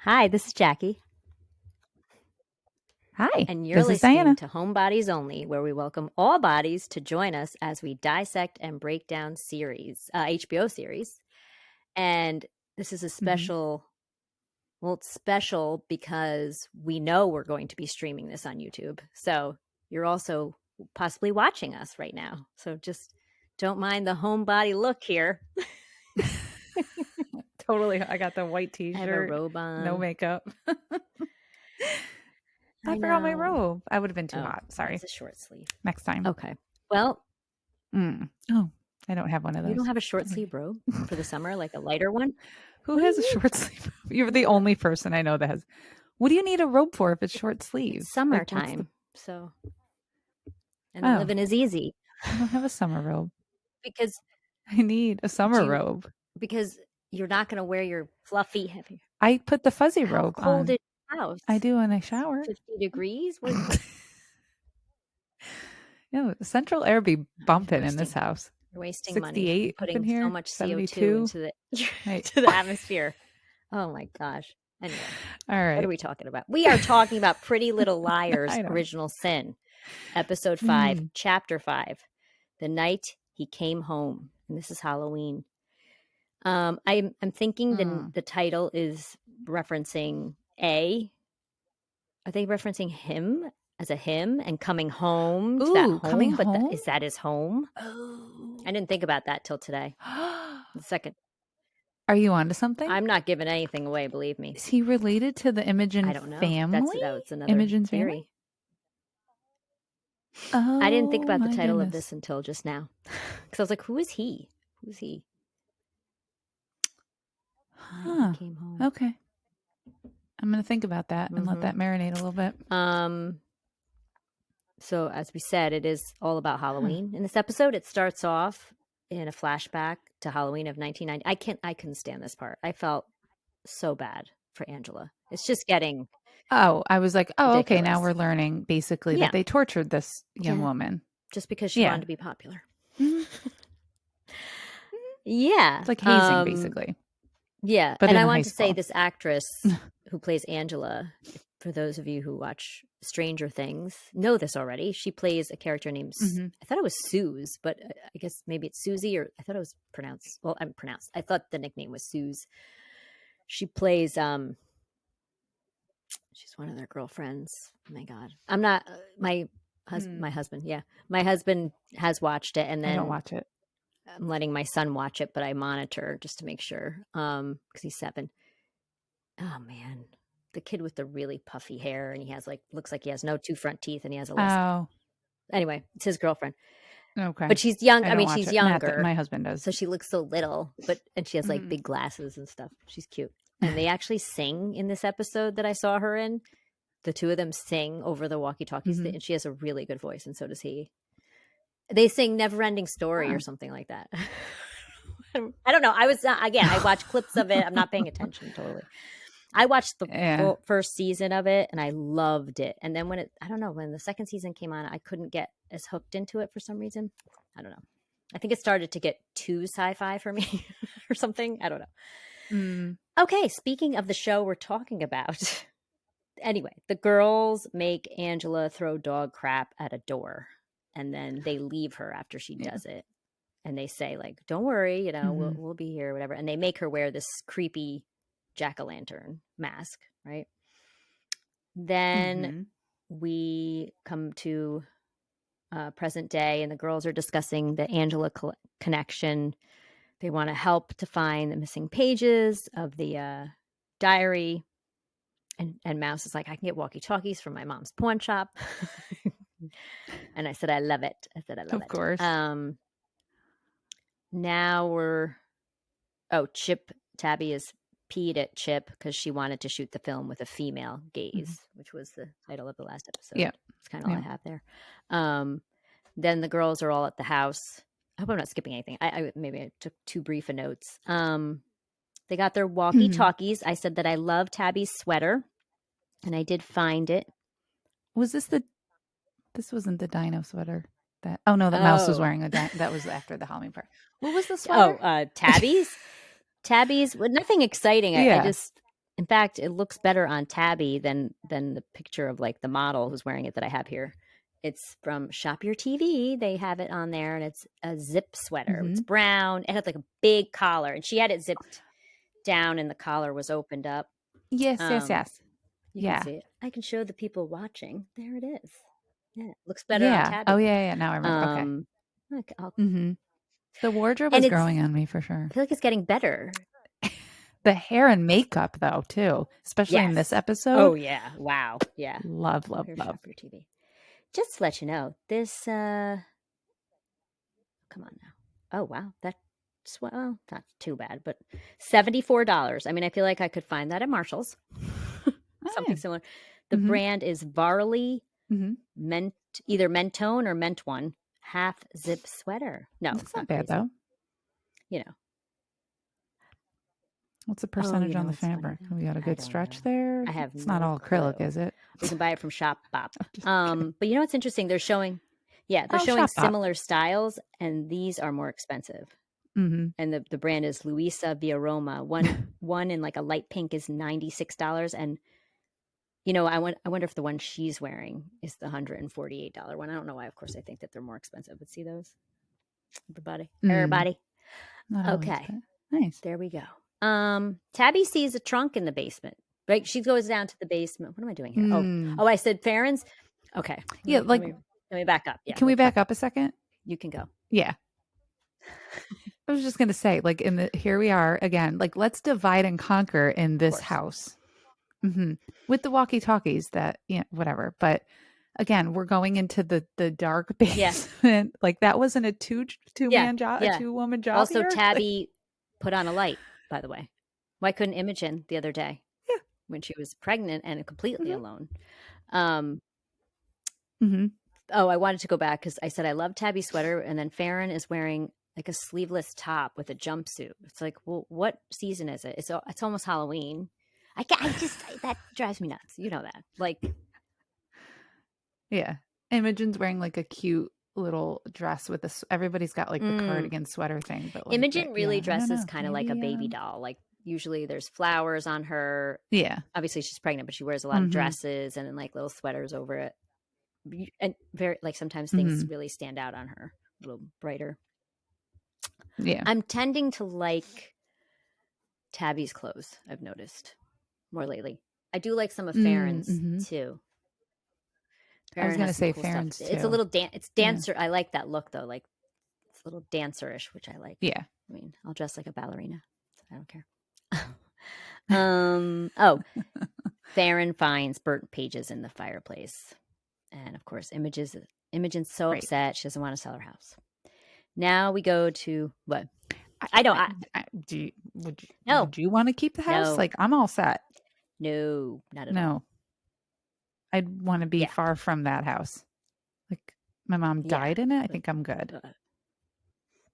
Hi, this is Jackie, Hi, and you're this is listening Diana. to Homebodies Only, where we welcome all bodies to join us as we dissect and break down HBO series. And this is a special, it's special because we know we're going to be streaming this on YouTube. So you're also possibly watching us right now. So just don't mind the homebody look here. Totally. I got the white I have a t-shirt, robe on. no makeup. I forgot my robe. I would have been too hot. Sorry. It's a short sleeve. Next time. Okay. Well, Oh, I don't have one of those. you don't have a short sleeve robe for the summer, like a lighter one? Who has a short sleeve? You're the only person I know that has. What do you need a robe for if it's short sleeve? It's summertime, and living is easy. I don't have a summer robe. Because I need a summer robe. Because you're not going to wear your fluffy heavy. I put the fuzzy robe How cold on. is your house? I do when I shower. 50 degrees? No, central air be bumping in this house. You're wasting 68 money. Putting here, so much 72. CO2 into the atmosphere. Oh my gosh. Anyway. All right. What are we talking about? We are talking about Pretty Little Liars, Original Sin, Episode 5, Chapter 5, The Night He Came Home. And this is Halloween. I'm thinking the title is referencing Are they referencing him as a him and coming home? Ooh, to that home? coming home? Is that his home? Oh, I didn't think about that till today. The second. Are you onto something? I'm not giving anything away, believe me. Is he related to the Imogen family? I don't know. That's another Imogen's theory. Oh, I didn't think about the title of this until just now. Because I was like, who is he? Who's he? Huh. He came home. Okay. I'm going to think about that and let that marinate a little bit. So as we said, it is all about Halloween. In this episode, it starts off in a flashback to Halloween of 1990. I couldn't stand this part. I felt so bad for Angela. It's just getting I was like, ridiculous. Okay, now we're learning basically that they tortured this young woman. Just because she wanted to be popular. Yeah. It's like hazing, basically. Yeah. But I want to say this actress who plays Angela, for those of you who watch Stranger Things, know this already. She plays a character named, I thought it was Suze, but I guess maybe it's Susie, or I thought it was pronounced. Well, I thought the nickname was Suze. She plays, she's one of their girlfriends. Oh my God. I'm not, my husband. Yeah. My husband has watched it, and then I don't watch it. I'm letting my son watch it, but I monitor just to make sure, because he's 7. Oh man, the kid with the really puffy hair, and he has looks like he has no 2 front teeth, and he has a list. Oh, anyway, it's his girlfriend. Okay, but she's young. I mean, she's younger. My husband does, so she looks so little, and she has big glasses and stuff. She's cute, and they actually sing in this episode that I saw her in. The two of them sing over the walkie-talkies, and she has a really good voice, and so does he. They sing Never Ending Story or something like that. I don't know. I watched clips of it. I'm not paying attention totally. I watched the first season of it, and I loved it. And then when the second season came on, I couldn't get as hooked into it for some reason. I don't know. I think it started to get too sci-fi for me or something. I don't know. Okay. Speaking of the show we're talking about. Anyway, the girls make Angela throw dog crap at a door. And then they leave her after she does it. And they say, don't worry, we'll be here, whatever. And they make her wear this creepy jack-o'-lantern mask, right? Then we come to present day, and the girls are discussing the Angela connection. They want to help to find the missing pages of the diary. And Mouse is like, I can get walkie-talkies from my mom's pawn shop. And I said, I love it. Of course. Now Chip, Tabby is peed at Chip because she wanted to shoot the film with a female gaze, which was the title of the last episode. Yeah. That's kind of all I have there. Then the girls are all at the house. I hope I'm not skipping anything. Maybe I took too brief of notes. They got their walkie-talkies. I said that I love Tabby's sweater, and I did find it. Was this This wasn't the dino sweater. Mouse was wearing that was after the Halloween part. What was the sweater? Tabby's? Tabby's, nothing exciting. Yeah. In fact, it looks better on Tabby than the picture of like the model who's wearing it that I have here. It's from Shop Your TV. They have it on there, and it's a zip sweater. It's brown. It had like a big collar, and she had it zipped down, and the collar was opened up. Yes. You can see it. I can show the people watching. There it is. Yeah, it looks better on Tabby. Oh yeah. Now I remember. Okay. The wardrobe is growing on me for sure. I feel like it's getting better. The hair and makeup, though, too, especially in this episode. Oh yeah! Wow. Yeah. Love. Shop Your TV. Just to let you know, this. Come on now. Oh wow, that's well, not too bad, but $74. I mean, I feel like I could find that at Marshall's. Something similar. The brand is Varley either Mentone or Ment One half zip sweater. No, it's not bad though. You know. What's the percentage on the fabric? We got a good stretch there. It's not all acrylic, is it? You can buy it from Shop Bop. But you know what's interesting? They're showing similar styles, and these are more expensive. And the brand is Luisa Via Roma. One in like a light pink is $96, and you know, I wonder if the one she's wearing is the $148 one. I don't know why. Of course, I think that they're more expensive. But see those, everybody. Okay, nice. There we go. Tabby sees a trunk in the basement. Right, she goes down to the basement. What am I doing here? Oh, I said Farron's. Okay, yeah. Let me back up. Yeah, can we back up a second? You can go. Yeah. I was just gonna say, like, here we are again. Like, let's divide and conquer in this house. With the walkie-talkies that, whatever. But again, we're going into the dark basement. Yeah. Like that wasn't a two-man job, a two-woman job. Also, here? Tabby put on a light, by the way. Why couldn't Imogen the other day? Yeah. When she was pregnant and completely alone. Oh, I wanted to go back because I said I love Tabby's sweater, and then Farron is wearing like a sleeveless top with a jumpsuit. It's like, well, what season is it? It's almost Halloween. That drives me nuts. You know that. Like, yeah. Imogen's wearing like a cute little dress with everybody's got like the cardigan sweater thing. But like Imogen really dresses kind of like a baby doll. Like usually there's flowers on her. Yeah. Obviously she's pregnant, but she wears a lot of dresses and then like little sweaters over it. And very like sometimes things really stand out on her, a little brighter. Yeah. I'm tending to like Tabby's clothes, I've noticed more lately. I do like some of Farron's too. I was going to say Farron's too. It's a little it's dancer. Yeah. I like that look though. Like it's a little dancerish, which I like. Yeah. I mean, I'll dress like a ballerina. So I don't care. Farron finds burnt pages in the fireplace. And of course, Imogen's so upset. She doesn't want to sell her house. Now we go to what? Would you want to keep the house? No. Like, I'm all set. No, not at all. No. I'd want to be far from that house. Like, my mom died in it. I think I'm good.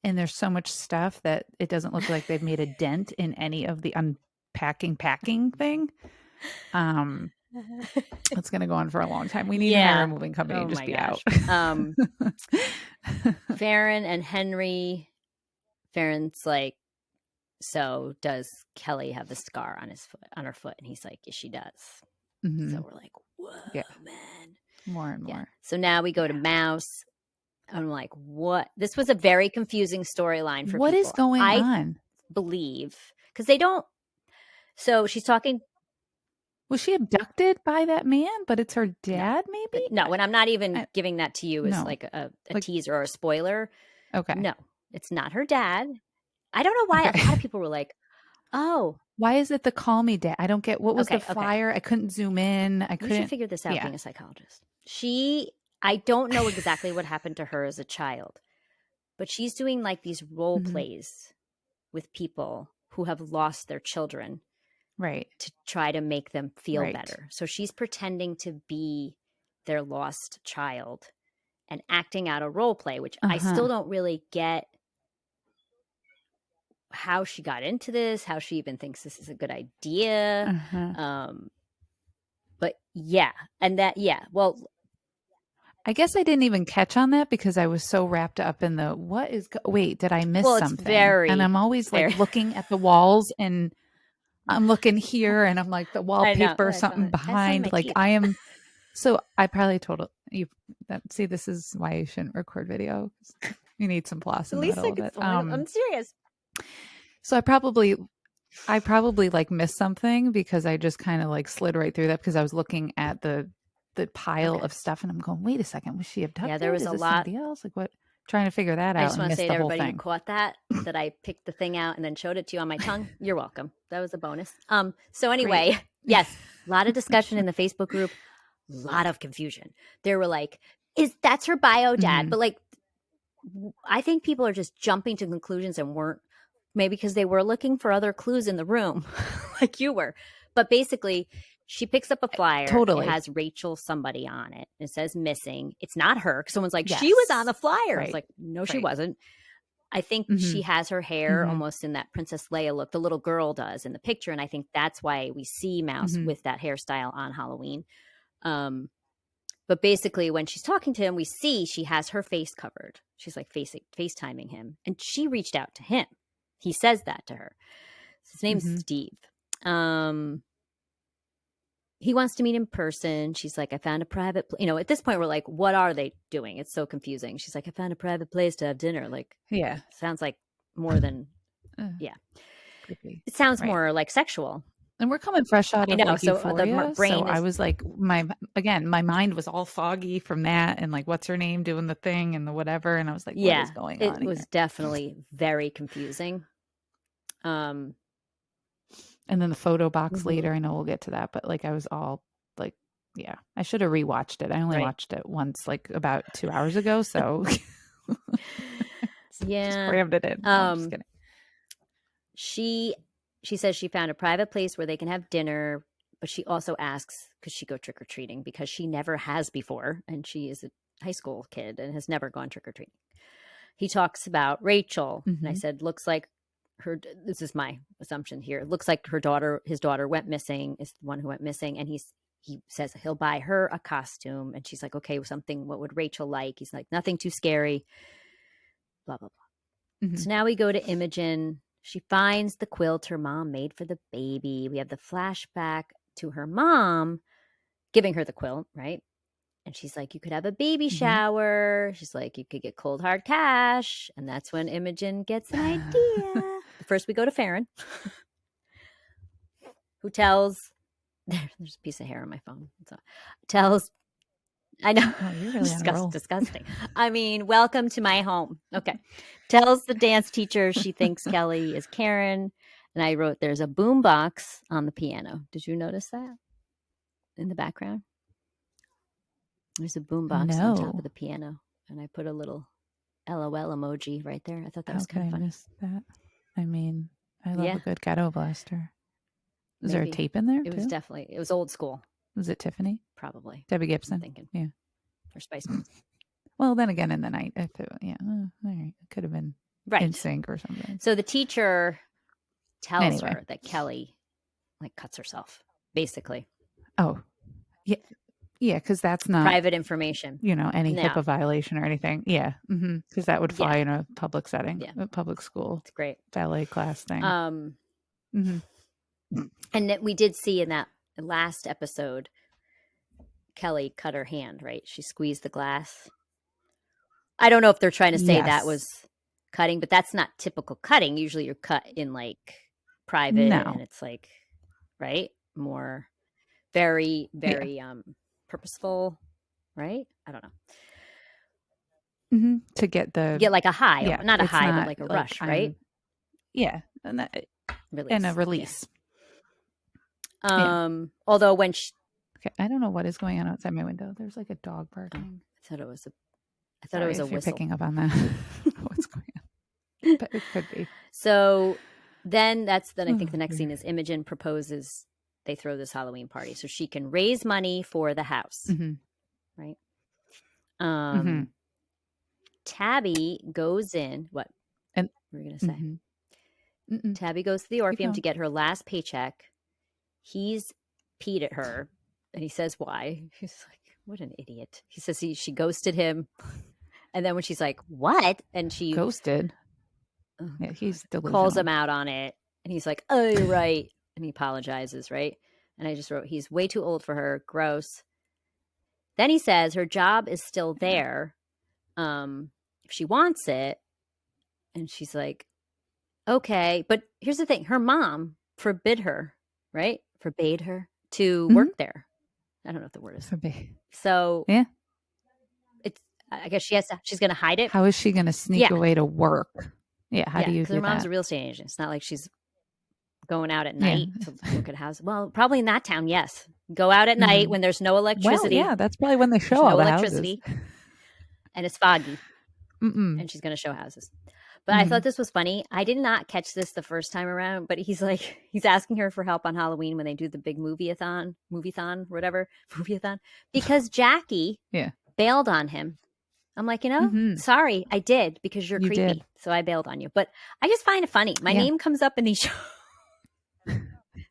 And there's so much stuff that it doesn't look like they've made a dent in any of the packing thing. It's going to go on for a long time. We need to hire a moving company to just be out. Farron and Henry. Farron's like, so does Kelly have the scar on her foot? And he's like, yes, she does. So we're like, whoa, man. More and more. Yeah. So now we go to Mouse. I'm like, what? This was a very confusing storyline for people. What is going on? Believe because they don't. So she's talking. Was she abducted by that man? But it's her dad, maybe? No, and I'm not even giving that to you as like a teaser or a spoiler. Okay. No, it's not her dad. I don't know why a lot of people were like, oh. Why is it the call me dad? I don't get what was the flyer. I couldn't zoom in. I couldn't. You should figure this out being a psychologist. I don't know exactly what happened to her as a child, but she's doing like these role plays with people who have lost their children. Right. To try to make them feel better. So she's pretending to be their lost child and acting out a role play, which I still don't really get how she got into this, how she even thinks this is a good idea. But well, I guess I didn't even catch on that because I was so wrapped up in the wait, did I miss something? And I'm always like looking at the walls and I'm looking here and I'm like the wallpaper, something behind. Like I am. So I probably told you that. See, this is why you shouldn't record video. You need some floss in the middle of it. I'm serious. So I probably like missed something because I just kind of like slid right through that because I was looking at the pile of stuff and I'm going, wait a second, was she abducted? Yeah, there was a lot. Something else? Like what? Trying to figure that out. I just want to say to everybody who caught that I picked the thing out and then showed it to you on my tongue. You're welcome. That was a bonus. So anyway, yes, a lot of discussion in the Facebook group, a lot of confusion. There were like, that's her bio dad? But like, I think people are just jumping to conclusions and weren't, maybe because they were looking for other clues in the room like you were. But basically, she picks up a flyer. Totally. It has Rachel somebody on it. It says missing. It's not her. Someone's like, she was on the flyer. Right. It's like, no, she wasn't. I think she has her hair almost in that Princess Leia look. The little girl does in the picture. And I think that's why we see Mouse with that hairstyle on Halloween. But basically, when she's talking to him, we see she has her face covered. She's like FaceTiming him. And she reached out to him. He says that to her. His name's Steve. He wants to meet in person. She's like, I found a private at this point, we're like, what are they doing? It's so confusing. She's like, I found a private place to have dinner. Like, sounds like more than, creepy. It sounds more like sexual. And we're coming fresh out of like Euphoria, the brain so I was like, my mind was all foggy from that, and like, what's her name doing the thing and the whatever, and I was like, what is going on? It was definitely very confusing. And then the photo box later, I know we'll get to that, but like I was all like, I should have rewatched it. I only watched it once, like about 2 hours ago, so just crammed it in. No, I'm just kidding. She says she found a private place where they can have dinner, but she also asks, could she go trick-or-treating? Because she never has before, and she is a high school kid and has never gone trick-or-treating. He talks about Rachel, and I said, looks like this is my assumption here. It looks like his daughter went missing, is the one who went missing, and he says he'll buy her a costume, and she's like, okay, something, what would Rachel like? He's like, nothing too scary, blah, blah, blah. So now we go to Imogen. She finds the quilt her mom made for the baby. We have the flashback to her mom giving her the quilt, right? And she's like, you could have a baby shower. She's like, you could get cold hard cash. And that's when Imogen gets an idea. First, we go to Farron, who tells, there's a piece of hair on my phone. I know. Oh, you're really disgusting. I mean, welcome to my home. Okay. Tells the dance teacher she thinks Kelly is Karen. And I wrote, there's a boom box on the piano. Did you notice that in the background? There's a boom box on top of the piano. And I put a little LOL emoji right there. I thought that was kind of funny. Miss that? I mean, I love a good ghetto blaster. Is there a tape in there? It was old school. Was it Tiffany? Probably. Debbie Gibson? I'm thinking. Yeah. Or Spice Girls. Well, then again, in the night, all right. It could have been in sync or something. So the teacher tells her that Kelly like cuts herself, basically. Oh, yeah. Yeah, because that's not private information. Any HIPAA violation or anything. Yeah. Because that would fly in a public setting, a public school. It's great. Ballet class thing. And we did see in that last episode, Kelly cut her hand, right? She squeezed the glass. I don't know if they're trying to say that was cutting, but that's not typical cutting. Usually you're cut in like private and it's like, right? More very, very purposeful, right? I don't know. To get like a high, not a high, but like a rush, right? And a release. Although when I don't know what is going on outside my window. There's like a dog barking. I thought it was a whistle. You're picking up on that. What's going on? But it could be. So then I think the next scene is Imogen proposes they throw this Halloween party so she can raise money for the house. Right? Tabby goes in. What? And we're going to say. Tabby goes to the Orpheum to get her last paycheck. He's peed at her, and he says why. He's like, what an idiot. He says she ghosted him. And then when she's like, what? And she ghosted. Yeah, he's delusional. Calls him out on it. And he's like, oh, you're right. And he apologizes, right? And I just wrote, he's way too old for her. Gross. Then he says her job is still there if she wants it. And she's like, okay. But here's the thing. Her mom forbade her to work there. I don't know if the word is. Forbade. So yeah. I guess she's going to hide it. How is she going to sneak away to work? Yeah. How do you do her mom's that? a real estate agent. It's not like she's going out at night to look at houses. Well, probably in that town, yes. Go out at night when there's no electricity. Well, yeah, that's probably when they show all the electricity. houses. And it's foggy. And she's going to show houses. But I thought this was funny. I did not catch this the first time around, but he's asking her for help on Halloween when they do the big movie-a-thon, because Jackie bailed on him. I'm like, sorry, I did because you're creepy. Did. So I bailed on you. But I just find it funny. My name comes up in these shows.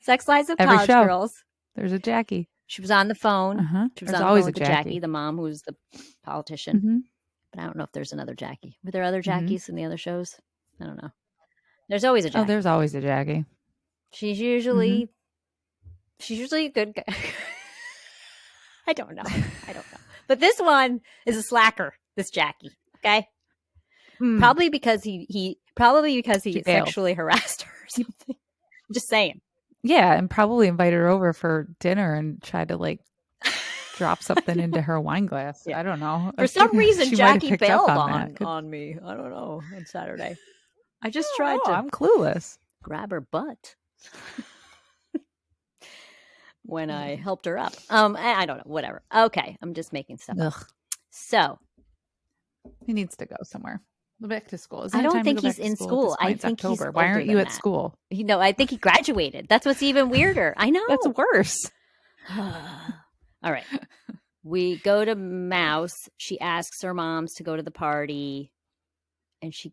Sex Lives of College Girls. There's a Jackie. She was on the phone. She was on the phone with Jackie, the mom who's the politician. But I don't know if there's another Jackie. Were there other Jackies in the other shows? I don't know. There's always a Jackie. Oh, there's always a Jackie. She's usually a good guy. I don't know. But this one is a slacker, this Jackie. Okay? Probably because he sexually harassed her or something. I'm just saying. Yeah, and probably invited her over for dinner and tried to drop something into her wine glass. I don't know. For some reason, Jackie bailed on me. I don't know. On Saturday, I just tried to. I'm clueless. Grab her butt when I helped her up. I don't know. Whatever. Okay, I'm just making stuff up. So he needs to go somewhere. Back to school. I don't think he's in school. I think he's older. Why aren't you at school? I think he graduated. That's what's even weirder. I know. That's worse. All right. We go to Mouse. She asks her moms to go to the party, and she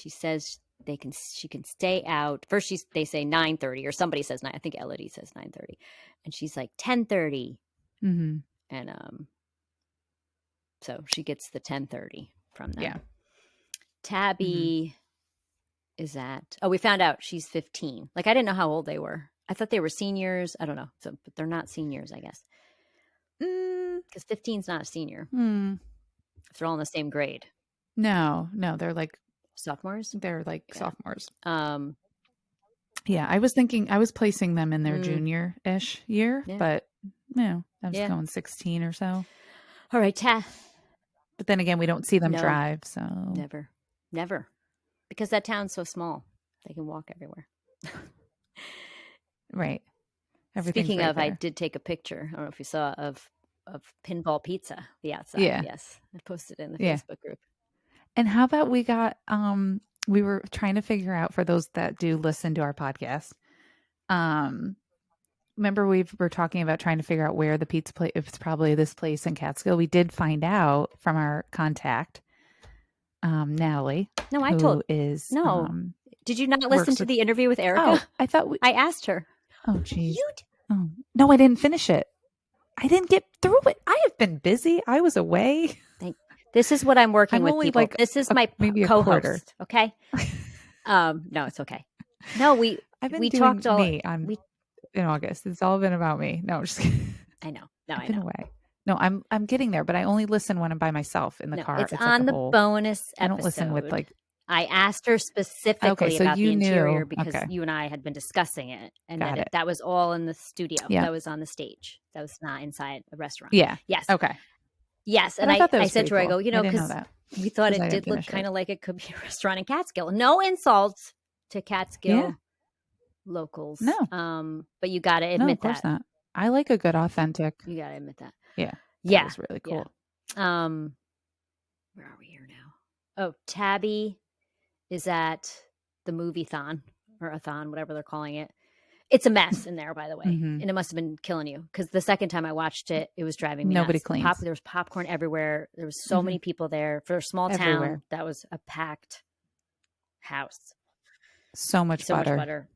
says she can stay out. First, they say 9:30, or somebody says 9. I think Elodie says 9:30, and she's like 10:30, and so she gets the 10:30 from them. Yeah. Tabby is at. Oh, we found out she's 15. I didn't know how old they were. I thought they were seniors. I don't know. So, but they're not seniors, I guess. Because 15's not a senior. If they're all in the same grade. No, they're sophomores. They're sophomores. Yeah, I was placing them in their junior-ish year, but I was going 16 or so. All right, but then again, we don't see them drive, so never, because that town's so small, they can walk everywhere. Right. Speaking of, I did take a picture. I don't know if you saw of Pinball Pizza, the outside. Yeah. Yes. I posted it in the Facebook group. And how about we got, we were trying to figure out, for those that do listen to our podcast, remember we were talking about trying to figure out where the pizza place, if it's probably this place in Catskill. We did find out from our contact, Natalie. No, did you not listen to the interview with Erica? Oh, I thought I asked her. Oh, geez. Oh, no, I didn't finish it. I didn't get through it. I have been busy. I was away. This is what I'm working with, people. This is my co-host. Okay. No, it's okay. No, we talked all in August. It's all been about me. No, I'm just kidding. I know. No, I've been away. No, I'm getting there, but I only listen when I'm by myself in the car. It's on the bonus episode. I don't listen with I asked her specifically about the interior because you and I had been discussing it, and that was all in the studio. Yeah. That was on the stage. That was not inside a restaurant. Yeah. Yes. Okay. Yes, and I said to her, cool. I go, because we thought it did look kind of like it could be a restaurant in Catskill. No insults to Catskill locals. No. But you got to admit of course not. I like a good authentic. You got to admit that. Yeah. Yeah. It's really cool. Yeah. Where are we here now? Oh, Tabby is at the movie-thon or a thon, whatever they're calling it. It's a mess in there, by the way. And it must have been killing you because the second time I watched it, it was driving me Nobody nuts. cleans. There was popcorn everywhere. There was so many people there. For a small town, that was a packed house. So much butter.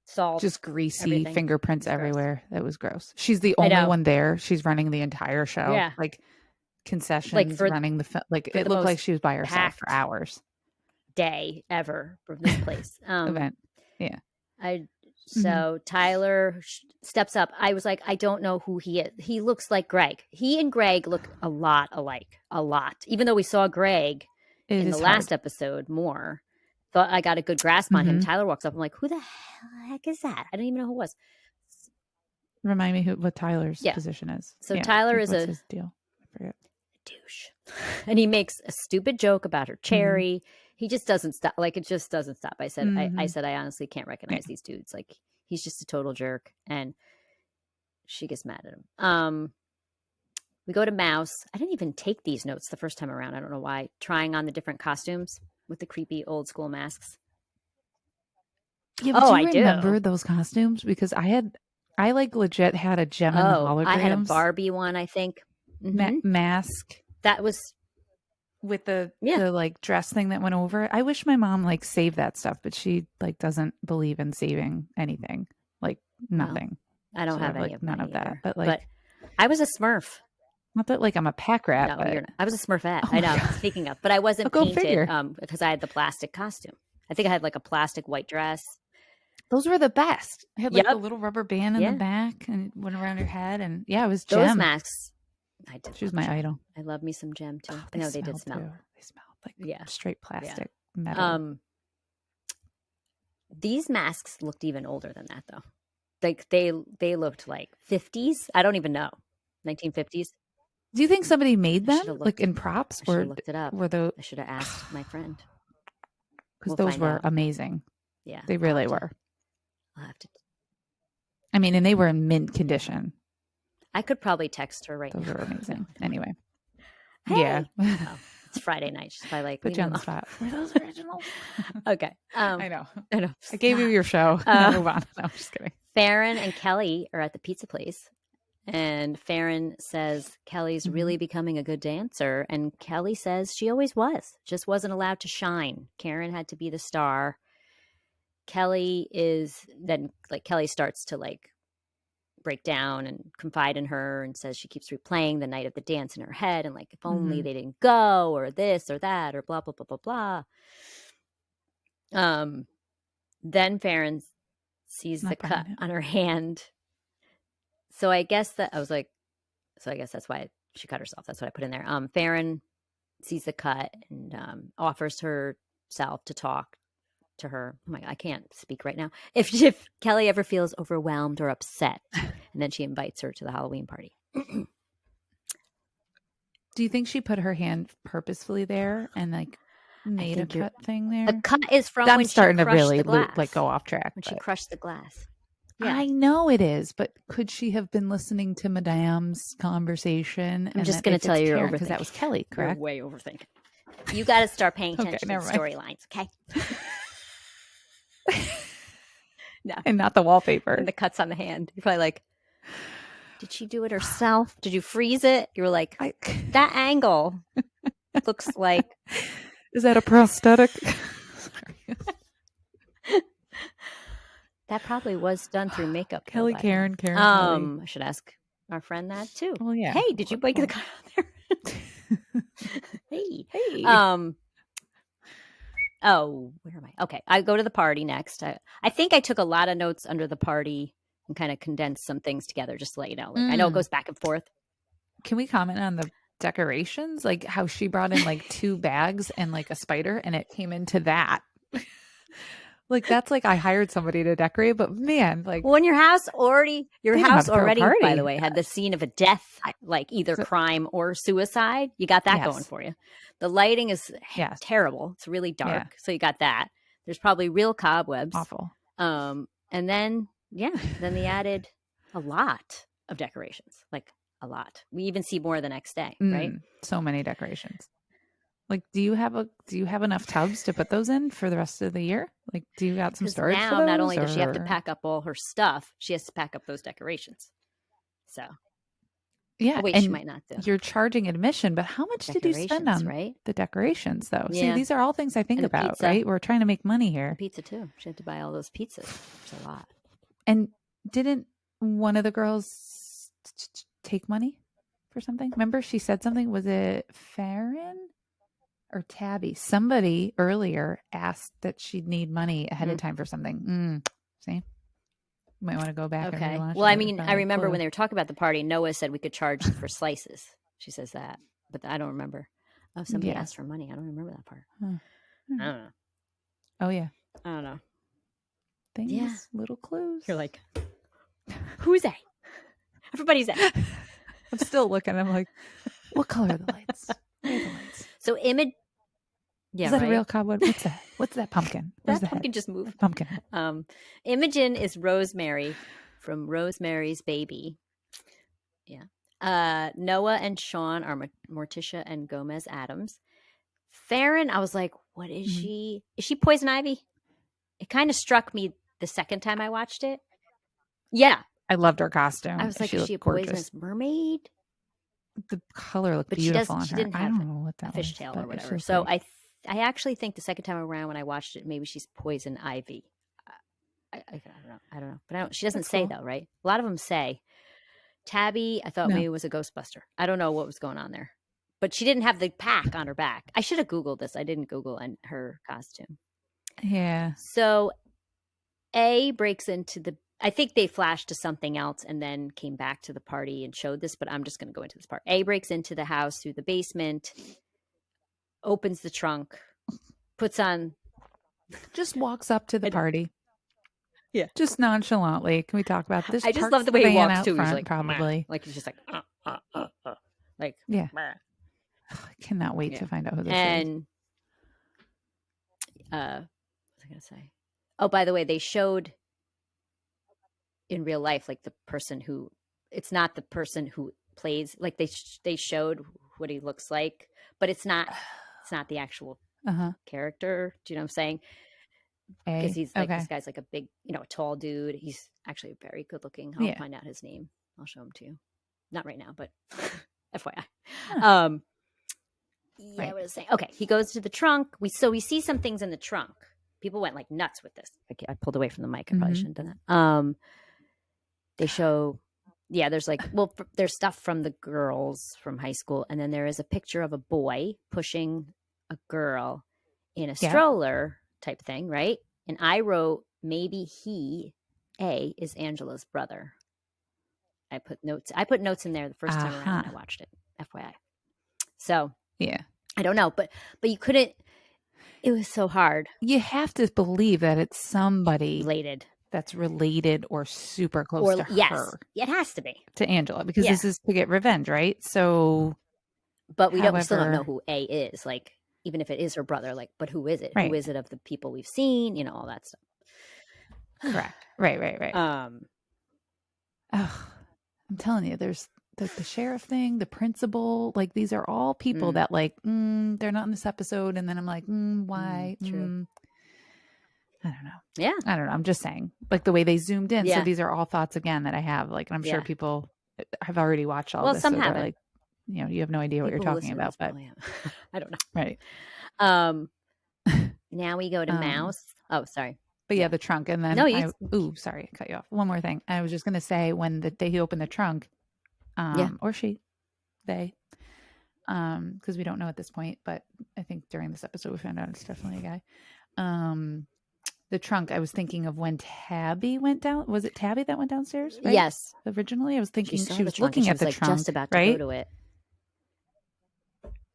Salt. Just greasy fingerprints everywhere. That was gross. She's the only one there. She's running the entire show. Yeah. Concessions, running the it looked like she was by herself for hours. Day ever for this place. Event. Yeah. So Tyler steps up. I was like, I don't know who he is. He looks like Greg. He and Greg look a lot alike. A lot. Even though we saw Greg in the last episode more. Thought I got a good grasp on him. Tyler walks up. I'm like, who the heck is that? I don't even know who it was. Remind me what Tyler's position is. So Tyler is his deal? I forget. Douche. And he makes a stupid joke about her cherry. He just doesn't stop. Like, it just doesn't stop. I said, I said, I honestly can't recognize these dudes. Like, he's just a total jerk. And she gets mad at him. We go to Mouse. I didn't even take these notes the first time around. I don't know why. Trying on the different costumes with the creepy old school masks. Yeah, but do you remember those costumes? Because I like legit had a gem in the holograms. I had a Barbie one, I think. Mask. That was with the like dress thing that went over it. I wish my mom like saved that stuff, but she like doesn't believe in saving anything. Like nothing. No, I don't have any like of none of either. that. But I was a Smurf. Not that like I'm a pack rat. No, but... you're not. I was a Smurfette. I know. Speaking of, but I wasn't painted because I had the plastic costume. I think I had like a plastic white dress. Those were the best. I had like a little rubber band in the back and it went around your head, and it was Gem. Those masks. I did. She was my idol. I love me some Gem too. I know they did smell. Too. They smelled like straight plastic metal. These masks looked even older than that though. Like they looked like 50s. I don't even know. 1950s. Do you think somebody made them like in props, or looked it up? I should have asked my friend because those were amazing. Yeah, they really were. I'll have to. I mean, and they were in mint condition. I could probably text her right now. Those were amazing. Anyway, yeah, it's Friday night. She's probably like, put you on the spot. Were those original? Okay, I know. I gave you your show. Move on. No, I'm just kidding. Farron and Kelly are at the pizza place. And Farron says Kelly's really becoming a good dancer. And Kelly says she always was, just wasn't allowed to shine. Karen had to be the star. Kelly starts to like break down and confide in her and says she keeps replaying the night of the dance in her head. And like, if only they didn't go, or this or that, or blah, blah, blah, blah, blah. Then Farron sees the cut on her hand. So I guess that's why she cut herself. That's what I put in there. Farron sees the cut and offers herself to talk to her. Oh my God, I can't speak right now. If Kelly ever feels overwhelmed or upset, and then she invites her to the Halloween party. Do you think she put her hand purposefully there and like made a cut thing there? The cut is from when she crushed the glass. I'm starting to really like go off track. When she crushed the glass. Yeah. I know it is, but could she have been listening to Madame's conversation? I'm just going to tell you, you're because that was Kelly, correct? You're way overthinking. You got to start paying attention to storylines, okay? No, and not the wallpaper and the cuts on the hand. You're probably like, did she do it herself? Did you freeze it? You were like, that angle looks like. Is that a prosthetic? That probably was done through makeup. Karen. I should ask our friend that too. Well, yeah. Hey, did you break the cut on there? Hey. Oh, where am I? Okay, I go to the party next. I think I took a lot of notes under the party and kind of condensed some things together, just to let you know. Like, I know it goes back and forth. Can we comment on the decorations? Like how she brought in like 2 bags and like a spider, and it came into that. Like that's like I hired somebody to decorate, but man, like when your house already, by the way, had the scene of a death, like either crime or suicide. You got that going for you. The lighting is terrible. It's really dark, so you got that. There's probably real cobwebs. Awful. And then they added a lot of decorations, like a lot. We even see more the next day, right? So many decorations. Like, do you have enough tubs to put those in for the rest of the year? Like, do you got some storage now, for those? Not only does she have to pack up all her stuff, she has to pack up those decorations. So, she might not do. You're charging admission, but how much did you spend on the decorations, though? Yeah. See, these are all things I think about, pizza. Right? We're trying to make money here. Pizza too. She had to buy all those pizzas. It's a lot. And didn't one of the girls take money for something? Remember, she said something. Was it Farron? Or Tabby, somebody earlier asked that she'd need money ahead of time for something. See? You might want to go back and Okay. rewatch Well, it. I mean, I Probably remember clue. when they were talking about the party, Noah said we could charge for slices. She says that, but I don't remember. Oh, somebody asked for money. I don't remember that part. Huh. I don't know. Oh, yeah. I don't know. Things, Yeah. little clues. You're like, who's that? Everybody's that. I'm still looking. I'm like, what color are the lights? Where are the lights? So Imogen. Yeah, is that a real cobweb? What's that? What's that pumpkin? Where's that pumpkin just moved. Pumpkin. Imogen is Rosemary from Rosemary's Baby. Yeah. Noah and Sean are Morticia and Gomez Adams. Farron, I was like, what is she? Is she Poison Ivy? It kind of struck me the second time I watched it. Yeah. I loved her costume. I was like, is she a gorgeous. poisonous mermaid? The color looked beautiful on her. She didn't have I don't know what that a fishtail was, or whatever. So I actually think the second time around when I watched it, maybe she's Poison Ivy. I don't know. But she doesn't say though, right? A lot of them say. Tabby, I thought maybe was a Ghostbuster. I don't know what was going on there. But she didn't have the pack on her back. I should have Googled this. I didn't Google her costume. Yeah. So A breaks into I think they flashed to something else and then came back to the party and showed this, but I'm just going to go into this part. A breaks into the house through the basement, opens the trunk, puts on... Just walks up to the party. Yeah. Just nonchalantly. Can we talk about this? I just love the way he walks too. He's like, probably. Like he's just like, like, yeah. I cannot wait to find out who this is. And, what was I going to say? Oh, by the way, they showed in real life, like the person who, it's not the person who plays, like they showed what he looks like, but it's not the actual character. Do you know what I'm saying? Because he's like, this guy's like a big, a tall dude. He's actually very good looking. I'll find out his name. I'll show him to you. Not right now, but FYI. What was I saying? Okay, he goes to the trunk. We see some things in the trunk. People went like nuts with this. Okay, I pulled away from the mic. I probably shouldn't have done that. They show, there's like, there's stuff from the girls from high school, and then there is a picture of a boy pushing a girl in a stroller type thing, right? And I wrote, maybe A is Angela's brother. I put notes in there the first time around when I watched it, FYI. So I don't know, but you couldn't. It was so hard. You have to believe that it's somebody related that's related or super close to her. It has to be to Angela because this is to get revenge, right? So, but we still don't know who A is. Like, even if it is her brother, like, but who is it? Right. Who is it of the people we've seen? All that stuff. Correct. Right. I'm telling you, there's the sheriff thing, the principal, like these are all people that like, they're not in this episode. And then I'm like, why? True. I don't know. Yeah. I don't know. I'm just saying like the way they zoomed in. So these are all thoughts again that I have. Like, and I'm sure people have already watched all this. Some so haven't. Like, you have no idea what you're talking about, but I don't know. Right. Now we go to Mouse. Oh, sorry. But the trunk. And then, sorry, I cut you off. One more thing. I was just going to say when he opened the trunk, or they, because we don't know at this point, but I think during this episode we found out it's definitely a guy. The trunk, I was thinking of when Tabby went down. Was it Tabby that went downstairs? Right? Yes. Originally, I was thinking she was looking at the like trunk, just about to right? go to it.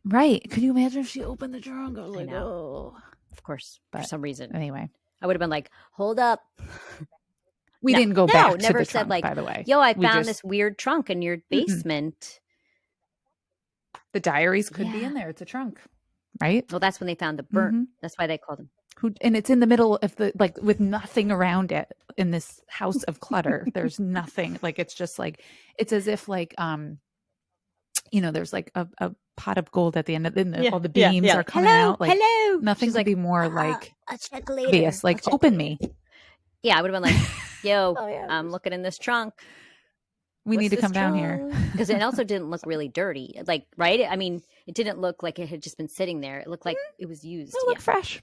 Right. Could you imagine if she opened the trunk? I was like, oh. Of course, but for some reason. Anyway. I would have been like, hold up. We didn't go back to never the said trunk, like, by the way. Yo, I found this weird trunk in your basement. The diaries could be in there. It's a trunk, right? Well, that's when they found the burnt. That's why they called them. And it's in the middle of with nothing around it in this house of clutter. There's nothing. Like, it's just like, it's as if like, there's like a pot of gold at the end of all the beams are coming out. Like, hello. Nothing could be more like, I'll check later. obvious. Like, open me. Yeah, I would have been like, yo, I'm looking in this trunk. We need to come down here. Because it also didn't look really dirty. Like, right? I mean, it didn't look like it had just been sitting there. It looked like it was used. It looked fresh.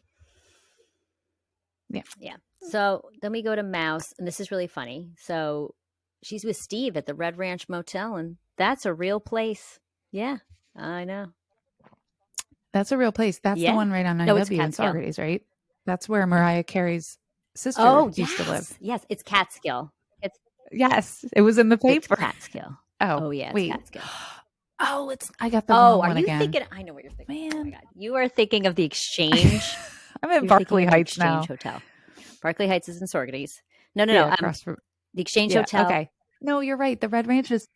Yeah. So then we go to Mouse, and this is really funny. So she's with Steve at the Red Ranch Motel, and that's a real place. Yeah, I know. That's a real place. That's the one right on IW in Saugerties, right? That's where Mariah Carey's sister used to live. Yes, it's Catskill. Yes, it was in the paper. It's Catskill. Oh yeah, it's wait. Catskill. Oh, I got the wrong one are you again. thinking? I know what you're thinking. Man. Oh my God. You are thinking of the Exchange. I'm at Barclay Heights now. Hotel. Barclay Heights is in Saugerties. No. Across from the Exchange Hotel. Okay. No, you're right. The Red Ranch is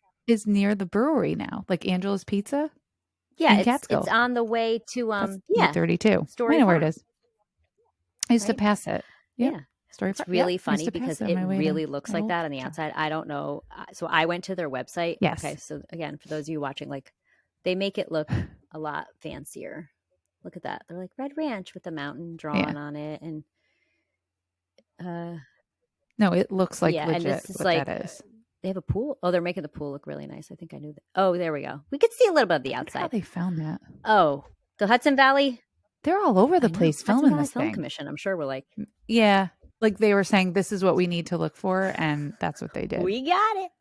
near the brewery now, like Angela's Pizza. Yeah, it's on the way to 32. Story I know Farm. where it is. I used to pass it. Yep. Yeah. Story It's Farm. really funny because it really looks like that on the outside. I don't know. So I went to their website. Yes. Okay. So again, for those of you watching, like they make it look a lot fancier. Look at that. They're like Red Ranch with the mountain drawn on it. And no, it looks like legit and this is what like, that is. They have a pool. Oh, they're making the pool look really nice. I think I knew that. Oh, there we go. We could see a little bit of the outside. How they found that? Oh, the Hudson Valley. They're all over the place filming this Film thing. Commission. I'm sure we're like, yeah, like they were saying, this is what we need to look for, and that's what they did. We got it.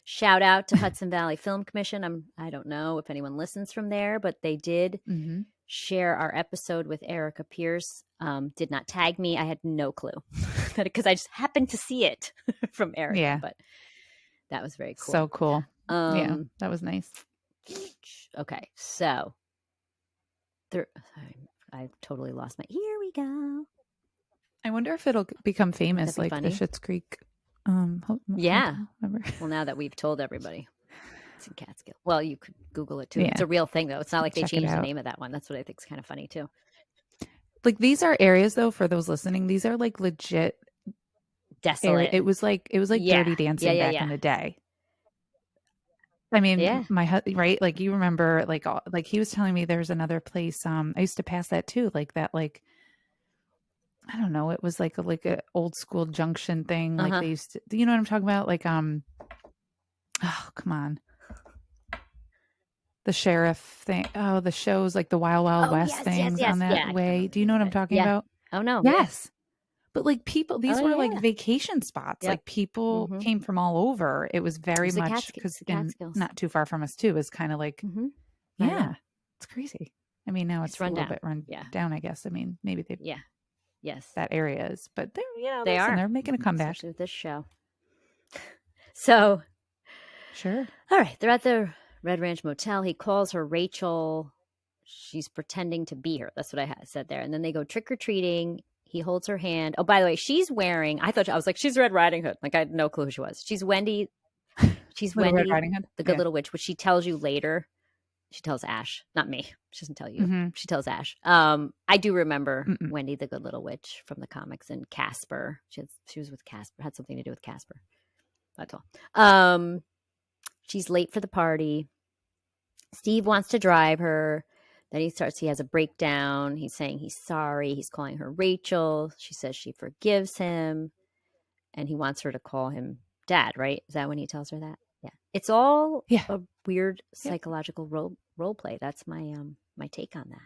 Shout out to Hudson Valley Film Commission. I don't know if anyone listens from there, but they did share our episode with Erica Pierce. Did not tag me. I had no clue because I just happened to see it from Erica. Yeah, but that was very cool. So cool. Yeah, that was nice. Okay, so I totally lost my. Here we go. I wonder if it'll become famous like the Schitt's Creek. Yeah. Well, now that we've told everybody, it's in Catskill. Well, you could Google it too. Yeah. It's a real thing, though. It's not like they changed the name of that one. That's what I think is kind of funny too. Like these are areas, though, for those listening. These are like legit desolate. It was like Dirty Dancing back in the day. I mean, right? Like you remember, like he was telling me there's another place. I used to pass that too, like that, like. I don't know. It was like a old school junction thing. Like they used to, you know what I'm talking about? Like, oh, come on. The sheriff thing. Oh, the shows like the Wild Wild West things on that way. Do you know what I'm talking about? Oh, no. Yes. But like people, these were like vacation spots. Yep. Like people came from all over. It was very much because not too far from us too. Is kind of like, it's crazy. I mean, now it's a little bit run down, I guess. I mean, maybe they Yes, that area is, but they're making a comeback. Especially with this show. So, sure. All right, they're at the Red Ranch Motel. He calls her Rachel. She's pretending to be her. That's what I said there. And then they go trick or treating. He holds her hand. Oh, by the way, she's wearing. I was like, she's Red Riding Hood. Like I had no clue who she was. She's Wendy. She's Wendy, Red Riding Hood? The Good Little Witch, which she tells you later. She tells Ash, not me. She doesn't tell you. She tells Ash. I do remember Wendy, the Good Little Witch from the comics, and Casper. She was with Casper. Had something to do with Casper. That's all. She's late for the party. Steve wants to drive her. Then he has a breakdown. He's saying he's sorry. He's calling her Rachel. She says she forgives him, and he wants her to call him Dad. Right? Is that when he tells her that? Yeah. It's all a weird psychological role play. That's my my take on that.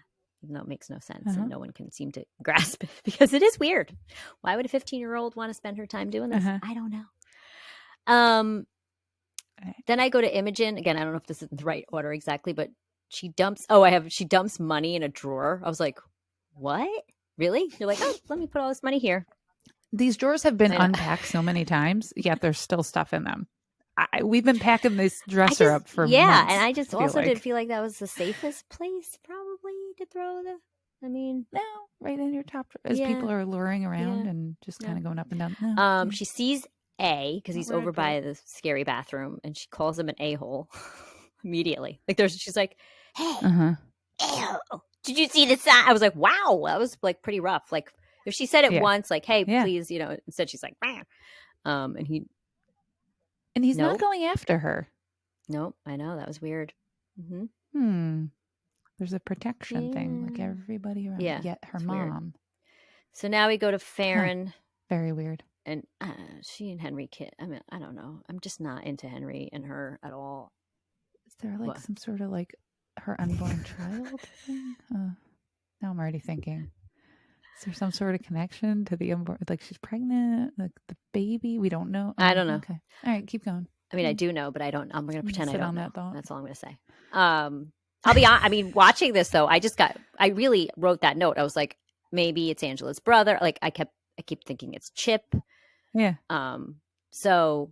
Even though it makes no sense and no one can seem to grasp it because it is weird. Why would a 15-year-old want to spend her time doing this? I don't know. Then I go to Imogen. Again, I don't know if this is in the right order exactly, but she dumps money in a drawer. I was like, what? Really? You're like, oh, let me put all this money here. These drawers have been unpacked so many times, yet there's still stuff in them. We've been packing this dresser up for months, and I just also did feel like that was the safest place probably to throw no, right in your top drawer as people are luring around and just kind of going up and down. No. She sees A because he's over by the scary bathroom, and she calls him an a-hole immediately. Like she's like, hey, a-hole, did you see the sign? I was like, wow, that was like pretty rough. Like if she said it once, like, hey, please, instead she's like, and he's not going after her. Nope, I know. That was weird. There's a protection thing, like everybody around. Yet her mom. Weird. So now we go to Farron. Very weird. And she and Henry I mean, I don't know. I'm just not into Henry and her at all. Is there some sort of like her unborn child thing? Now I'm already thinking. Is there some sort of connection to the unborn? Like she's pregnant, like the baby? We don't know. I don't know. Okay. All right, keep going. I mean, I do know, but I don't. I'm going to pretend I don't know. That's all I'm going to say. I'll be honest. I mean, watching this though, I really wrote that note. I was like, maybe it's Angela's brother. Like I keep thinking it's Chip. Yeah. So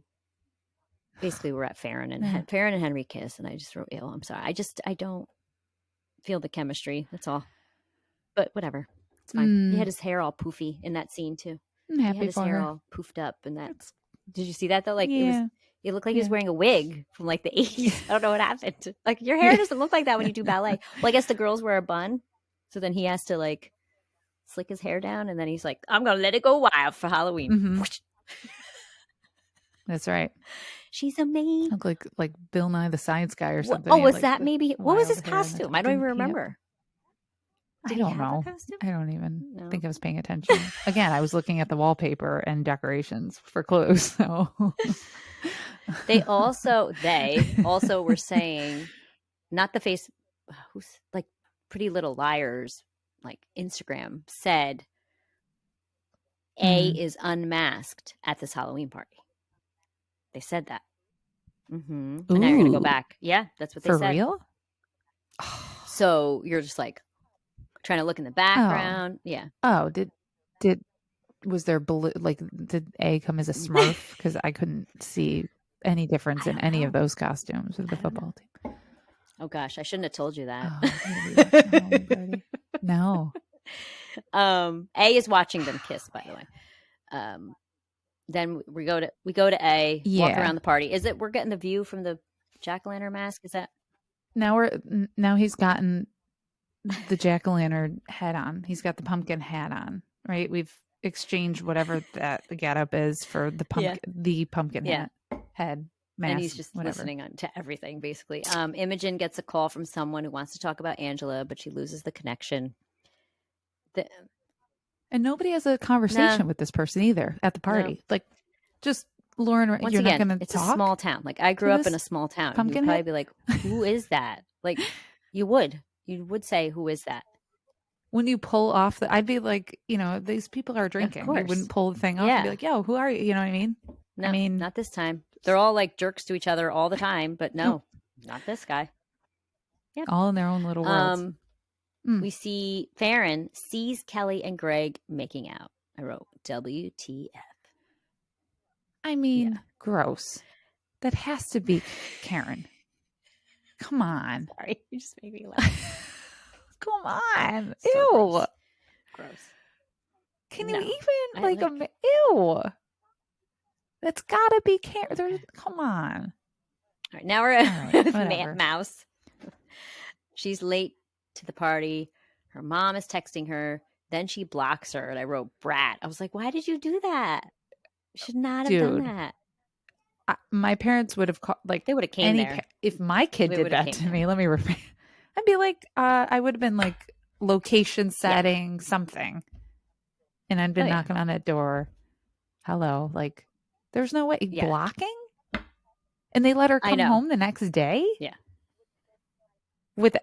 basically we're at Farron and Farron and Henry kiss, and I just wrote ill. I'm sorry. I don't feel the chemistry. That's all. But whatever. It's fine. He had his hair all poofy in that scene too. I'm happy he had his for hair her. all poofed up, and that's. Did you see that though? Like it looked like he was wearing a wig from like the 80s. I don't know what happened. Like your hair doesn't look like that when you do ballet. Well, I guess the girls wear a bun, so then he has to like slick his hair down, and then he's like, "I'm gonna let it go wild for Halloween." Mm-hmm. That's right. She's amazing. Look like Bill Nye the Science Guy or something. Oh, was that maybe? What was his costume? I don't even remember. I don't know. I don't even think I was paying attention. Again, I was looking at the wallpaper and decorations for clues. So they also were saying, not the face, who's like Pretty Little Liars, like Instagram said, A is unmasked at this Halloween party. They said that. Mm-hmm. And now you're gonna go back. Yeah, that's what they said. For real? So you're just like trying to look in the background. Yeah. Oh, did was there blue? Like, did A come as a Smurf? Because I couldn't see any difference in any of those costumes of the football team. Oh gosh, I shouldn't have told you that. No. A is watching them kiss, by the way. Then we go to A, walk around the party. Is it we're getting the view from the jack-o'-lantern mask? Is that now he's gotten the jack-o'-lantern head on. He's got the pumpkin hat on, right? We've exchanged whatever that the getup is for the pumpkin hat head mask. And he's just listening to everything, basically. Imogen gets a call from someone who wants to talk about Angela, but she loses the connection. And nobody has a conversation with this person either at the party. No. Like, just Lauren, once you're again, not going to it's talk? a small town. Like, I grew up in a small town. You'd probably be like, who is that? Like, you would say, who is that? When you pull off I'd be like, these people are drinking. You wouldn't pull the thing off and be like, yo, who are you? You know what I mean? No, not this time. They're all like jerks to each other all the time, but no, not this guy. Yep. All in their own little worlds. We see Farron sees Kelly and Greg making out. I wrote WTF. I mean, gross. That has to be Karen. Come on. Sorry, you just made me laugh. Come on. So ew. Gross. Can you even ew. That's gotta be Karen. Come on. All right, now we're at Mouse. She's late to the party. Her mom is texting her. Then she blocks her, and I wrote brat. I was like, why did you do that? You should not have done that. My parents would have they would have came there. If my kid did that to me, let me refrain. I'd be like, I would have been like location setting something, and I'd been knocking on that door. Hello, like, there's no way blocking, and they let her come home the next day. Yeah.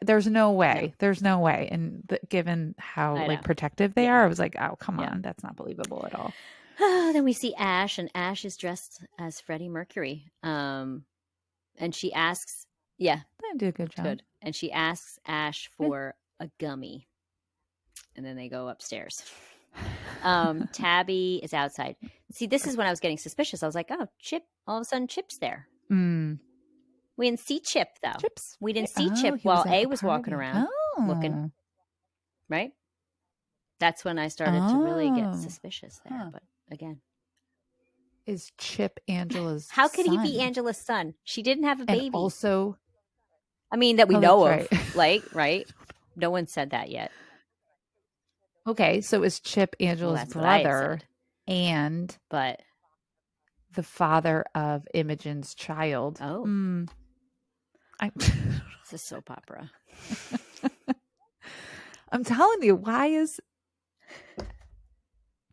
There's no way. There's no way. And given how protective they are, I was like, oh, come on. That's not believable at all. Then we see Ash, and Ash is dressed as Freddie Mercury. And she asks, they do a good job. Good. And she asks Ash for a gummy. And then they go upstairs. Tabby is outside. See, this is when I was getting suspicious. I was like, oh, Chip. All of a sudden, Chip's there. We didn't see Chip, though. We didn't see Chip while A was walking around looking. Right? That's when I started to really get suspicious there. But again. Is Chip Angela's How could son? he be Angela's son? She didn't have a baby. And also, I mean, that we know of. Right. Right? No one said that yet. Okay, so is Chip Angela's brother but the father of Imogen's child? Oh. It's a soap opera. I'm telling you, why is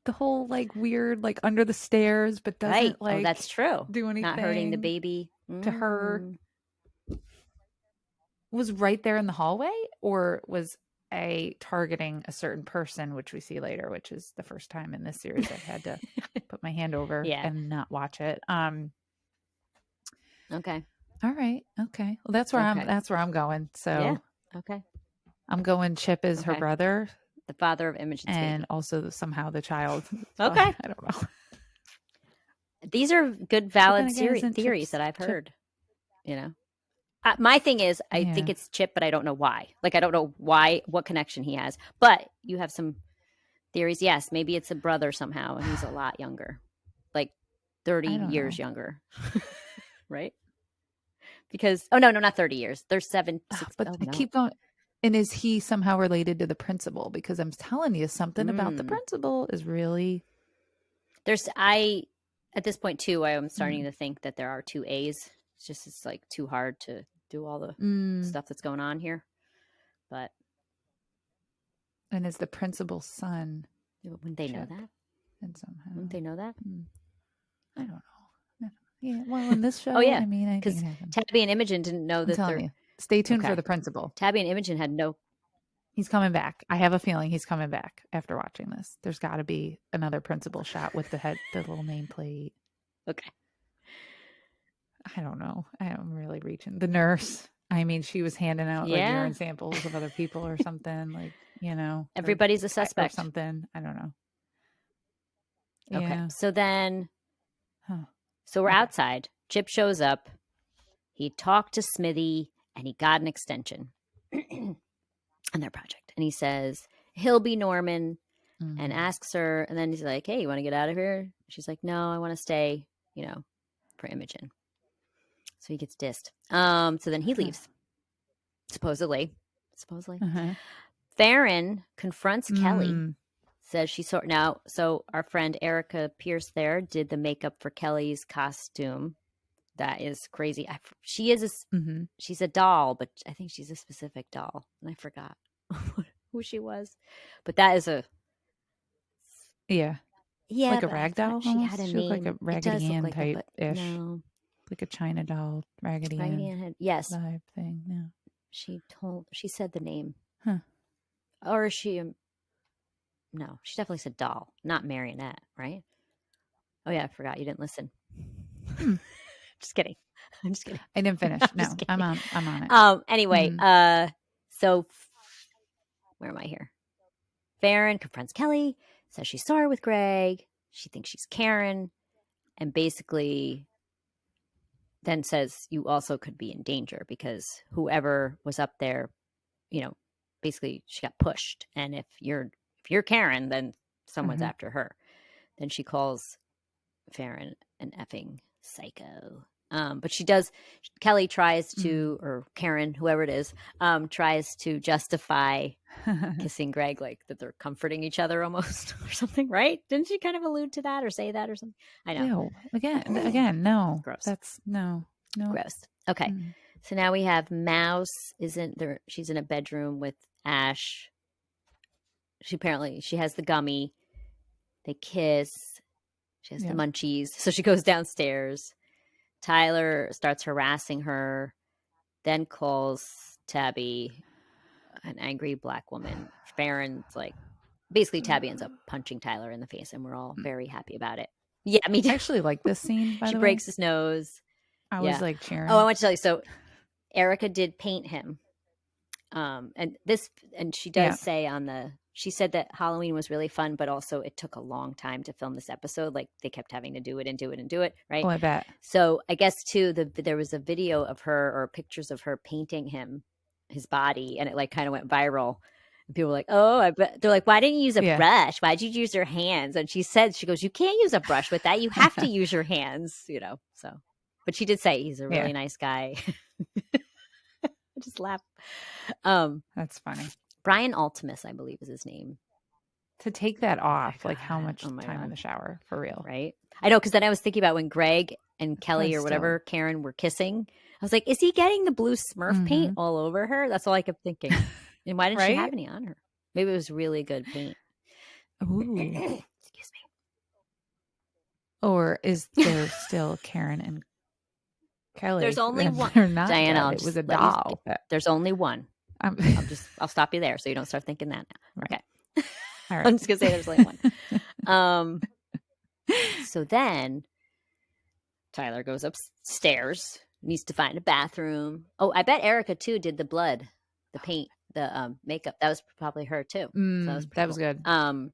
the whole like weird, like under the stairs, but doesn't like that's true. Do anything? Not hurting the baby to her. Was right there in the hallway, or was A targeting a certain person, which we see later, which is the first time in this series I've had to put my hand over and not watch it. Okay. All right. Okay. Well, that's where I'm going. So okay. I'm going Chip is her brother. The father of Imogen's and baby. Also somehow the child. Okay. I don't know. These are good, valid again, theories that I've heard. You know, my thing is, I think it's Chip, but I don't know why. Like, I don't know what connection he has. But you have some theories. Yes, maybe it's a brother somehow, and he's a lot younger, like 30 years younger, right? Because no, not 30 years. There's 7, 6. But I keep going. And is he somehow related to the principal? Because I'm telling you, something about the principal is really. At this point too, I am starting to think that there are 2 A's. It's like too hard to do all the stuff that's going on here. But and is the principal's son? Wouldn't they know that? And somehow wouldn't they know that? I don't know. Yeah, well, in this show, I mean, because Tabby and Imogen didn't know that. Telling you. Stay tuned for the principal. Tabby and Imogen had no. He's coming back. I have a feeling he's coming back after watching this. There's got to be another principal shot with the little nameplate. Okay. I don't know. I'm really reaching. The nurse. I mean, she was handing out like urine samples of other people or something. Like, everybody's a suspect or something. I don't know. Okay. Yeah. So then, so we're outside. Chip shows up. He talked to Smithy and he got an extension on their project. And he says, he'll be Norman, and asks her. And then he's like, hey, you want to get out of here? She's like, no, I want to stay, for Imogen. So he gets dissed. So then he leaves, supposedly. Farron confronts Kelly, says she saw. Now, so our friend Erica Pierce there did the makeup for Kelly's costume. That is crazy. She is she's a doll, but I think she's a specific doll, and I forgot who she was. But that is a like a rag doll. She had a name. Like a Raggedy Ann type ish. No. Like a China doll, Raggedy Ann. Yes. Vibe thing. No. She said the name. Huh. Or is she? No, she definitely said doll, not marionette, right? Oh yeah, I forgot. You didn't listen. Just kidding. I'm just kidding. I didn't finish. No, I'm on it. Anyway, so where am I here? Farron confronts Kelly, says she saw her with Greg. She thinks she's Karen, and basically then says you also could be in danger because whoever was up there, basically she got pushed. And if you're Karen, then someone's after her. Then she calls Farron an effing psycho. But Kelly tries to, or Karen, whoever it is, tries to justify kissing Greg, like that they're comforting each other almost or something, right? Didn't she kind of allude to that or say that or something? I know. Ew. Again, no. Gross. That's no. Gross. Okay. So now we have Mouse isn't there. She's in a bedroom with Ash. She has the gummy. They kiss. She has the munchies. So she goes downstairs. Tyler starts harassing her, then calls Tabby an angry black woman. Farron's like, basically Tabby ends up punching Tyler in the face, and we're all very happy about it. Yeah, me too. I actually like this scene, by the way. She breaks his nose. I was like cheering. Oh, I want to tell you. So Erica did paint him. And she does say she said that Halloween was really fun, but also it took a long time to film this episode. Like they kept having to do it and do it and do it. Right. Oh, I bet. So I guess too, there was a video of her or pictures of her painting his body, and it like kind of went viral. And people were like, oh, I bet. They're like, why didn't you use a brush? Why'd you use your hands? And she goes, you can't use a brush with that. You have to use your hands, so, but she did say he's a really nice guy. I just laugh. That's funny. Brian Altimus, I believe, is his name. To take that off, like how much time in the shower, for real? Right? I know, because then I was thinking about when Greg and Kelly or whatever, Karen, were kissing. I was like, is he getting the blue Smurf paint all over her? That's all I kept thinking. And why didn't she have any on her? Maybe it was really good paint. Ooh. Excuse me. Or is there still Karen and Kelly? There's only one. They're not Diana, it was a doll. There's only one. I'll stop you there so you don't start thinking that now. Right. Okay. All right. I'm just gonna say there's only one. So then Tyler goes upstairs, needs to find a bathroom. Oh, I bet Erica too did the blood, the paint, the makeup. That was probably her too. So that was good. And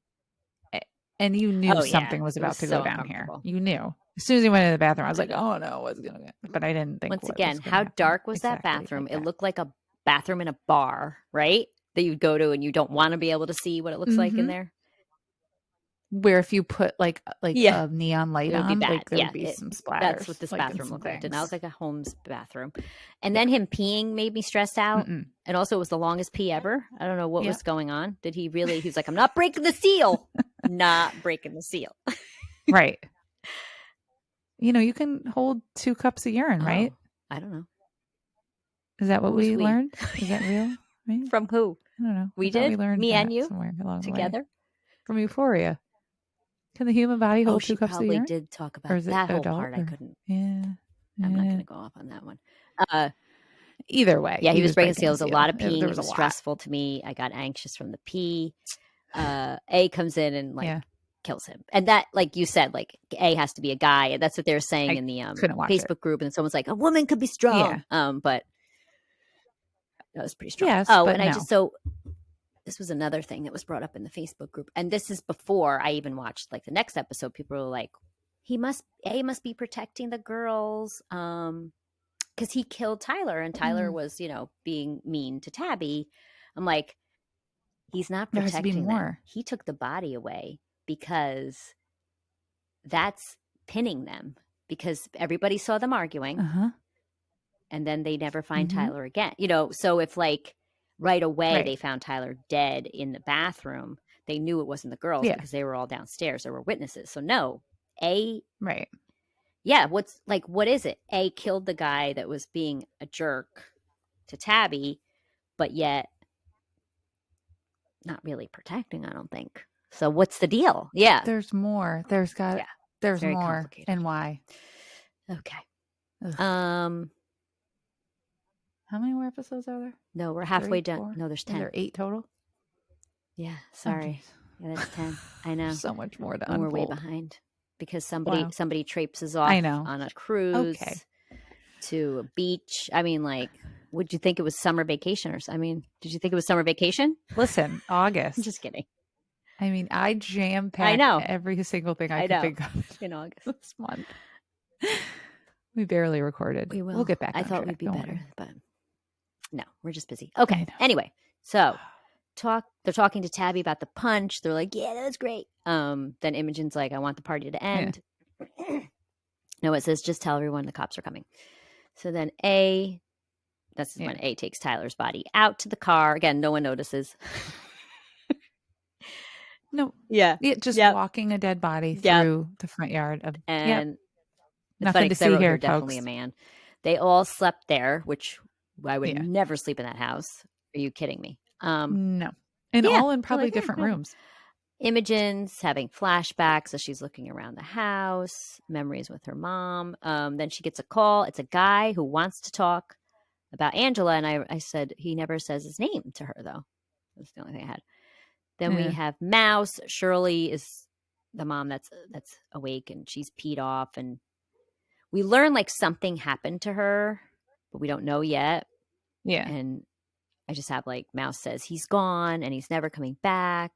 you knew something was about to go down here. You knew. As soon as he went into the bathroom, I was like, oh no, what's going to But I didn't think Once again, how dark was that bathroom? It looked like a bathroom in a bar, right? That you'd go to and you don't want to be able to see what it looks like in there. Where if you put like a neon light on, like there would be some splatters. That's what this bathroom looked like. It did not look like a Holmes bathroom. And then him peeing made me stressed out. And also it was the longest pee ever. I don't know what was going on. Did he really, he was like, I'm not breaking the seal. Not breaking the seal. Right. You know, you can hold 2 cups of urine, right? I don't know. Is that what we learned? Is that real? Right? From who? I don't know. We did? We learned me and you somewhere along together? The way. From Euphoria. Can the human body hold 2 cups of urine? She probably did talk about that whole part. I couldn't. Yeah. I'm not going to go off on that one. Either way. Yeah, he was breaking the seal. It was a lot of peeing. It was stressful to me. I got anxious from the pee. A comes in and kills him. And that, like you said, like A has to be a guy. And that's what they were saying in the Facebook group. And someone's like, a woman could be strong. But that was pretty strong. Yes, this was another thing that was brought up in the Facebook group. And this is before I even watched like the next episode. People were like, A must be protecting the girls. Because he killed Tyler and Tyler was, being mean to Tabby. I'm like, he's not protecting them. He took the body away because that's pinning them because everybody saw them arguing and then they never find Tyler again. So if like right away they found Tyler dead in the bathroom, they knew it wasn't the girls because they were all downstairs. There were witnesses. So no, what is it? A killed the guy that was being a jerk to Tabby, but yet not really protecting, I don't think. So what's the deal? Yeah. There's more. There's more. And why? Okay. Ugh. How many more episodes are there? No, we're halfway done. No, there's 10. Are there 8 total? Yeah, sorry. Yeah, there's 10. I know. So much more to unfold. We're way behind. Because somebody traipses off on a cruise to a beach. I mean, like, would you think it was summer vacation? Did you think it was summer vacation? Listen, August. I'm just kidding. I mean, I jam-packed every single thing I could think of in August this month. We barely recorded. We will. We'll get back on I thought track. we'd be better, but no, we're just busy. Okay. Anyway, so they're talking to Tabby about the punch. They're like, yeah, that was great. Then Imogen's like, I want the party to end. Yeah. No, it says, just tell everyone the cops are coming. So then when A takes Tyler's body out to the car. Again, no one notices. No. Yeah. Just walking a dead body through the front yard of it's nothing funny to see here, definitely folks. A man. They all slept there, which I would never sleep in that house. Are you kidding me? No. And all in probably different rooms. Imogen's having flashbacks as she's looking around the house, memories with her mom. Then she gets a call. It's a guy who wants to talk about Angela. And I said, he never says his name to her, though. That's the only thing I had. Then we have Mouse. Shirley is the mom that's awake and she's peed off. And we learn like something happened to her, but we don't know yet. Yeah. And I just have like Mouse says he's gone and he's never coming back.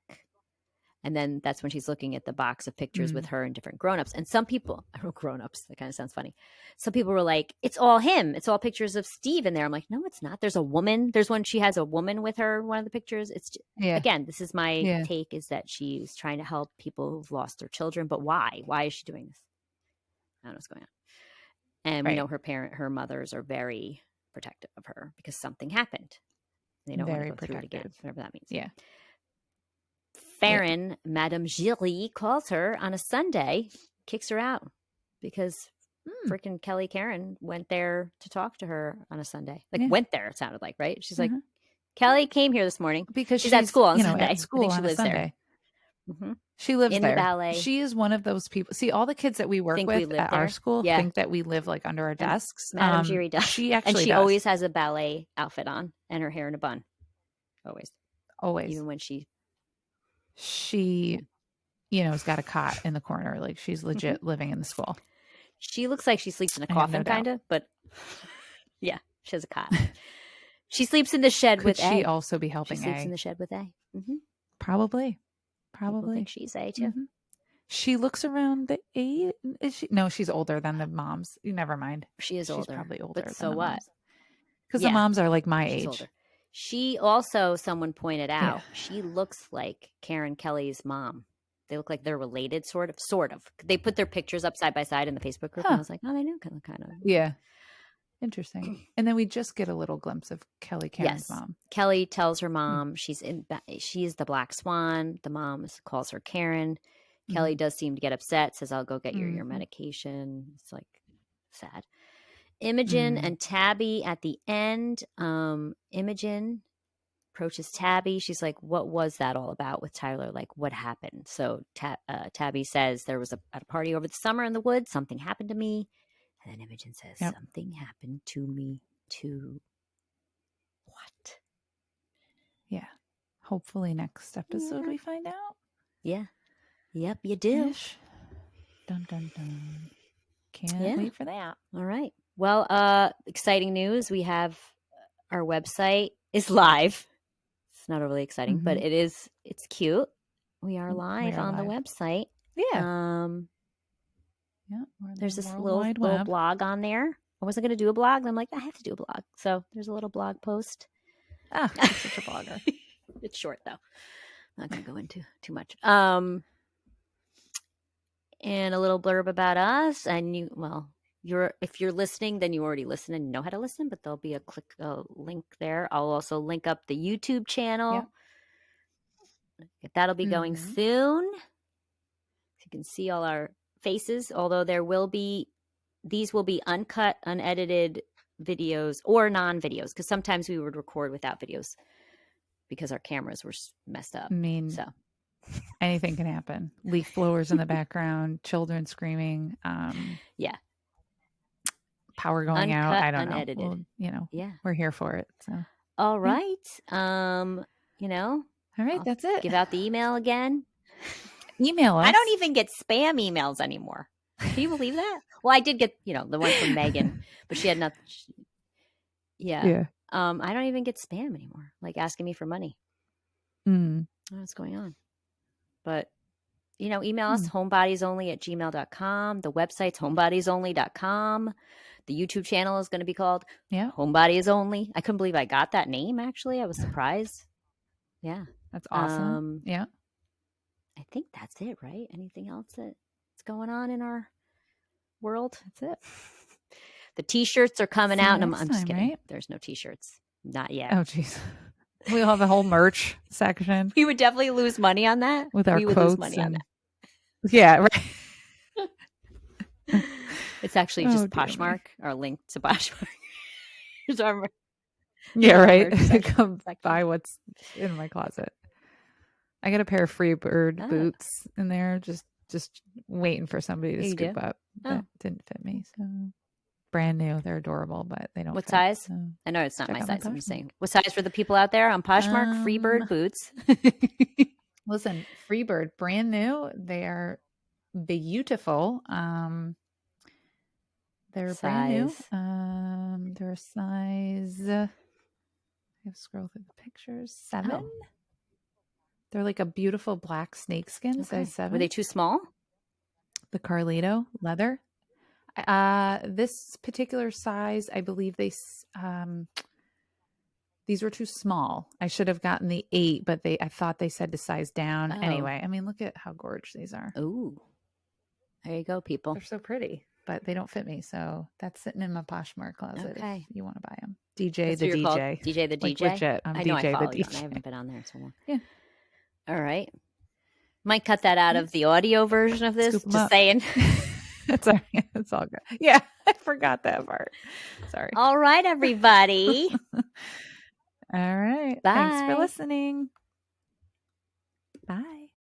And then that's when she's looking at the box of pictures with her and different grown-ups. And some people, grown-ups, that kind of sounds funny. Some people were like, it's all him. It's all pictures of Steve in there. I'm like, no, it's not. There's a woman. There's one, she has a woman with her, one of the pictures. It's again, this is my take, is that she's trying to help people who've lost their children. But why? Why is she doing this? I don't know what's going on. And we know her mothers are very protective of her because something happened. They don't want to go through it again, whatever that means. Yeah. Farron, Madame Giry, calls her on a Sunday, kicks her out because freaking Kelly Karen went there to talk to her on a Sunday. Went there, it sounded like, right? She's like, Kelly came here this morning because she's at school on Sunday. At school she on lives Sunday. there. Mm-hmm. She lives in there. the ballet. She is one of those people. See, all the kids that we work with at our school think that we live like under our desks. Madame Giry does. She actually and she always has a ballet outfit on and her hair in a bun. Always. Even when she has got a cot in the corner. Like she's legit living in the school. She looks like she sleeps in a coffin, kind of, but yeah, she has a cot. She sleeps in the shed with A. Could she also be helping A? She sleeps in the shed with A. Mm-hmm. Probably. People think she's A too. Mm-hmm. She looks around the 8. Is she? No, she's older than the moms. Never mind. She is older. She's probably older but than the what? moms. Because the moms are like my age. Older. She also, someone pointed out, she looks like Karen Kelly's mom. They look like they're related, sort of. They put their pictures up side by side in the Facebook group, and I was like, oh, they do kind of. Yeah. Interesting. And then we just get a little glimpse of Karen's mom. Kelly tells her mom she's the Black Swan. The mom calls her Karen. Kelly does seem to get upset, says, I'll go get your medication. It's like sad. Imogen and Tabby at the end. Imogen approaches Tabby. She's like, what was that all about with Tyler? Like, what happened? So Tabby says, there was at a party over the summer in the woods. Something happened to me. And then Imogen says, something happened to me too. What? Yeah. Hopefully next episode we find out. Yeah. Yep, you do. Ish. Dun, dun, dun. Can't wait for that. All right. Well, exciting news. We have our website is live. It's not overly exciting, but it's cute. We are live on the website. Yeah. There's this little blog on there. I wasn't going to do a blog. I'm like, I have to do a blog. So there's a little blog post. I'm such a blogger. It's short though. Not going to go into too much. And a little blurb about us. And if you're listening, then you already listen and know how to listen, but there'll be a link there. I'll also link up the YouTube channel. Yep. That'll be going soon. So you can see all our faces, although these will be uncut, unedited videos or non-videos, because sometimes we would record without videos because our cameras were messed up. So anything can happen. Leaf blowers in the background, children screaming. Power going out. I don't know. Well, we're here for it. So all right. All right, that's it. Give out the email again. Email us. I don't even get spam emails anymore. Can you believe that? Well, I did get, the one from Megan, but she had nothing. Yeah. I don't even get spam anymore, like asking me for money. I don't know what's going on. But, email us, homebodiesonly@gmail.com. The website's homebodiesonly.com. The YouTube channel is going to be called HomeBodiesOnly. I couldn't believe I got that name, actually. I was surprised. Yeah. That's awesome. I think that's it, right? Anything else that's going on in our world? That's it. The T-shirts are coming out. And I'm just kidding. Right? There's no T-shirts. Not yet. Oh, jeez. We'll have a whole merch section. We would definitely lose money on that. With our quotes. Lose money on that. Yeah, right. It's actually just Poshmark, our link to Poshmark. Right. Come buy what's in my closet. I got a pair of Freebird boots in there, just waiting for somebody to scoop up. That didn't fit me, so brand new. They're adorable, but they don't. What fit, size? So I know it's not my size. I'm just saying, what size for the people out there on Poshmark? Freebird boots. Listen, Freebird, brand new. They are beautiful. They're brand new. They're size. I have to scroll through the pictures. 7. Oh. They're like a beautiful black snakeskin, size 7. Were they too small? The Carlito leather. This particular size, I believe these were too small. I should have gotten the 8, but I thought they said to size down. Anyway, I mean, look at how gorgeous these are. Ooh, there you go, people. They're so pretty, but they don't fit me. So that's sitting in my Poshmark closet. If you want to buy them. DJ the DJ. DJ the DJ. Like legit. I know DJ I follow the you. DJ. I haven't been on there so long. Yeah. All right. Might cut that out of the audio version of this. Just saying. It's all right. It's all good. Yeah, I forgot that part. Sorry. All right, everybody. All right. Bye. Thanks for listening. Bye.